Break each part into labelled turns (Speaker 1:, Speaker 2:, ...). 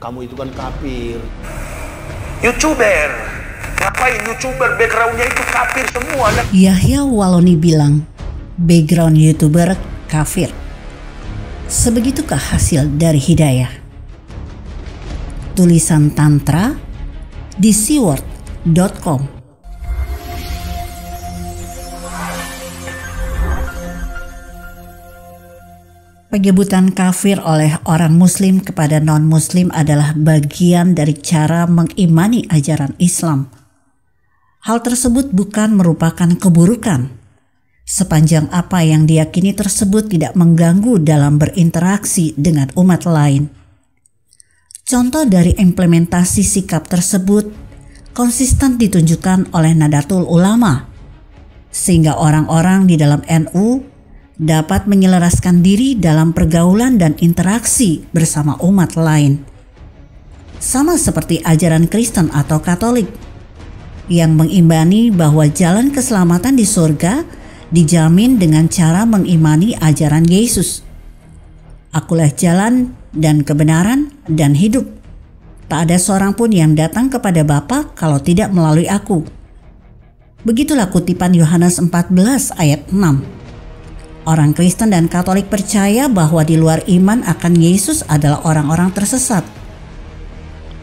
Speaker 1: kamu itu kan kafir.
Speaker 2: YouTuber, ngapain YouTuber backgroundnya itu kafir semua?
Speaker 3: Yahya Waloni bilang background YouTuber kafir. Sebegitukah hasil dari hidayah? Tulisan Tantra di seaword.com. Penyebutan kafir oleh orang muslim kepada non-muslim adalah bagian dari cara mengimani ajaran Islam. Hal tersebut bukan merupakan keburukan, sepanjang apa yang diyakini tersebut tidak mengganggu dalam berinteraksi dengan umat lain. Contoh dari implementasi sikap tersebut konsisten ditunjukkan oleh Nahdlatul Ulama, sehingga orang-orang di dalam NU dapat menyelaraskan diri dalam pergaulan dan interaksi bersama umat lain. Sama seperti ajaran Kristen atau Katolik yang mengimani bahwa jalan keselamatan di surga dijamin dengan cara mengimani ajaran Yesus. Akulah jalan dan kebenaran dan hidup. Tak ada seorang pun yang datang kepada Bapa kalau tidak melalui aku. Begitulah kutipan Yohanes 14 ayat 6. Orang Kristen dan Katolik percaya bahwa di luar iman akan Yesus adalah orang-orang tersesat.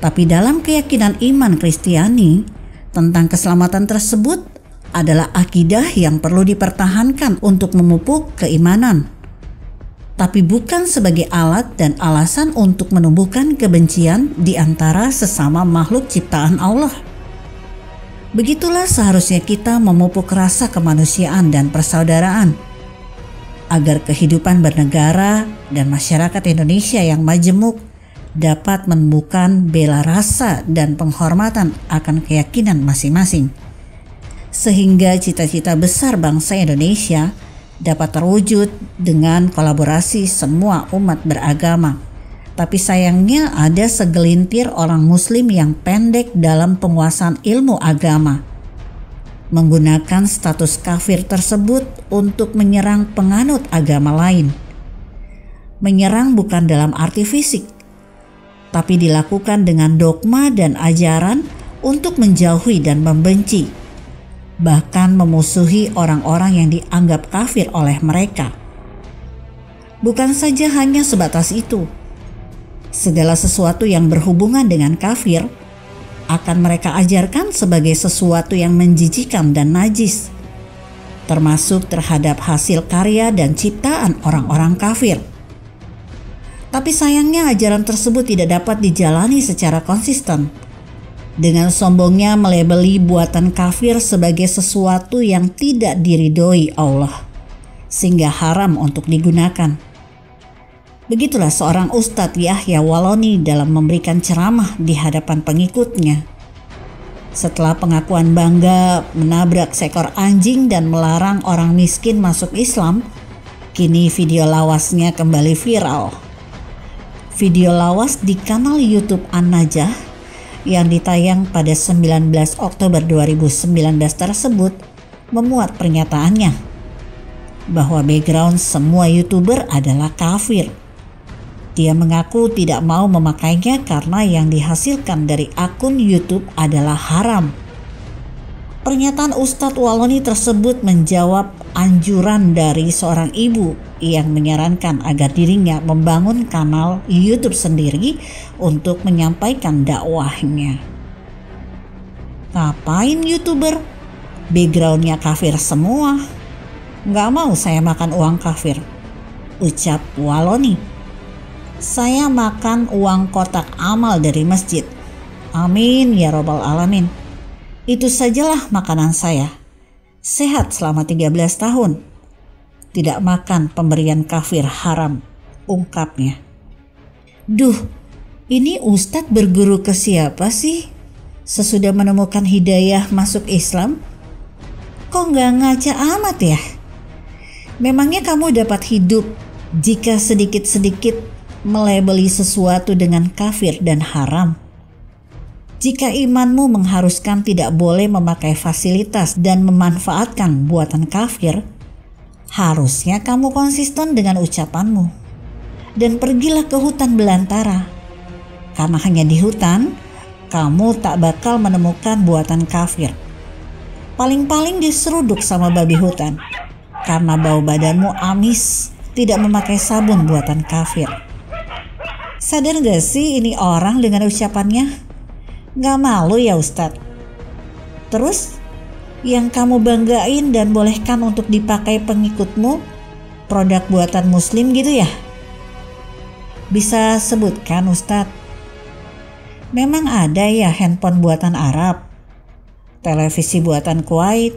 Speaker 3: Tapi dalam keyakinan iman Kristiani tentang keselamatan tersebut adalah akidah yang perlu dipertahankan untuk memupuk keimanan, tapi bukan sebagai alat dan alasan untuk menumbuhkan kebencian di antara sesama makhluk ciptaan Allah. Begitulah seharusnya kita memupuk rasa kemanusiaan dan persaudaraan, agar kehidupan bernegara dan masyarakat Indonesia yang majemuk dapat menumbuhkan bela rasa dan penghormatan akan keyakinan masing-masing, sehingga cita-cita besar bangsa Indonesia dapat terwujud dengan kolaborasi semua umat beragama. Tapi sayangnya ada segelintir orang muslim yang pendek dalam penguasaan ilmu agama, menggunakan status kafir tersebut untuk menyerang penganut agama lain. Menyerang bukan dalam arti fisik, tapi dilakukan dengan dogma dan ajaran untuk menjauhi dan membenci, bahkan memusuhi orang-orang yang dianggap kafir oleh mereka. Bukan saja hanya sebatas itu, segala sesuatu yang berhubungan dengan kafir akan mereka ajarkan sebagai sesuatu yang menjijikan dan najis, termasuk terhadap hasil karya dan ciptaan orang-orang kafir. Tapi sayangnya ajaran tersebut tidak dapat dijalani secara konsisten. Dengan sombongnya melabeli buatan kafir sebagai sesuatu yang tidak diridhoi Allah, sehingga haram untuk digunakan. Begitulah seorang Ustadz Yahya Waloni dalam memberikan ceramah di hadapan pengikutnya. Setelah pengakuan bangga menabrak seekor anjing dan melarang orang miskin masuk Islam, kini video lawasnya kembali viral. Video lawas di kanal YouTube An-Najah yang ditayang pada 19 Oktober 2019 tersebut memuat pernyataannya bahwa background semua YouTuber adalah kafir. Dia mengaku tidak mau memakainya karena yang dihasilkan dari akun YouTube adalah haram. Pernyataan Ustadz Waloni tersebut menjawab anjuran dari seorang ibu yang menyarankan agar dirinya membangun kanal YouTube sendiri untuk menyampaikan dakwahnya. Ngapain YouTuber? Backgroundnya kafir semua. Nggak mau saya makan uang kafir, ucap Waloni. Saya makan uang kotak amal dari masjid. Amin ya robbal alamin. Itu sajalah makanan saya. Sehat selama 13 tahun. Tidak makan pemberian kafir haram, ungkapnya. Duh, ini Ustadz berguru ke siapa sih? Sesudah menemukan hidayah masuk Islam, kok nggak ngaca amat ya? Memangnya kamu dapat hidup jika sedikit-sedikit melabeli sesuatu dengan kafir dan haram? Jika imanmu mengharuskan tidak boleh memakai fasilitas dan memanfaatkan buatan kafir, harusnya kamu konsisten dengan ucapanmu dan pergilah ke hutan belantara. Karena hanya di hutan, kamu tak bakal menemukan buatan kafir. Paling-paling diseruduk sama babi hutan. Karena bau badanmu amis, tidak memakai sabun buatan kafir. Sadar gak sih ini orang dengan ucapannya? Gak malu ya Ustadz? Terus, yang kamu banggain dan bolehkan untuk dipakai pengikutmu, produk buatan muslim gitu ya? Bisa sebutkan Ustadz? Memang ada ya handphone buatan Arab, televisi buatan Kuwait,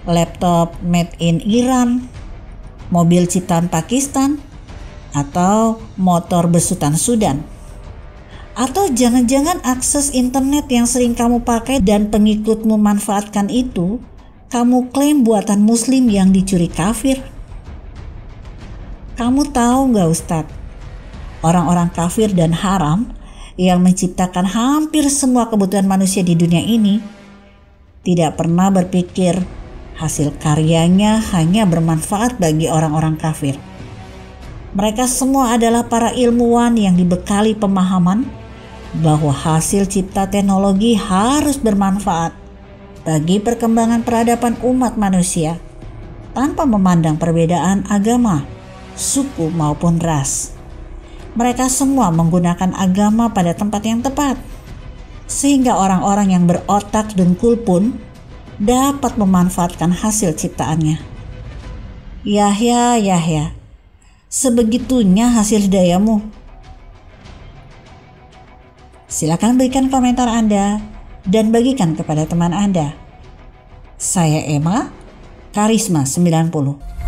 Speaker 3: laptop made in Iran, mobil ciptaan Pakistan, atau motor besutan Sudan. Atau jangan-jangan akses internet yang sering kamu pakai dan pengikutmu manfaatkan itu, kamu klaim buatan muslim yang dicuri kafir. Kamu tahu gak Ustadz, orang-orang kafir dan haram yang menciptakan hampir semua kebutuhan manusia di dunia ini tidak pernah berpikir hasil karyanya hanya bermanfaat bagi orang-orang kafir. Mereka semua adalah para ilmuwan yang dibekali pemahaman bahwa hasil cipta teknologi harus bermanfaat bagi perkembangan peradaban umat manusia tanpa memandang perbedaan agama, suku maupun ras. Mereka semua menggunakan agama pada tempat yang tepat, sehingga orang-orang yang berotak dengkul pun dapat memanfaatkan hasil ciptaannya. Yahya, sebegitunya hasil hidayamu. Silakan berikan komentar Anda dan bagikan kepada teman Anda. Saya Emma, Karisma 90.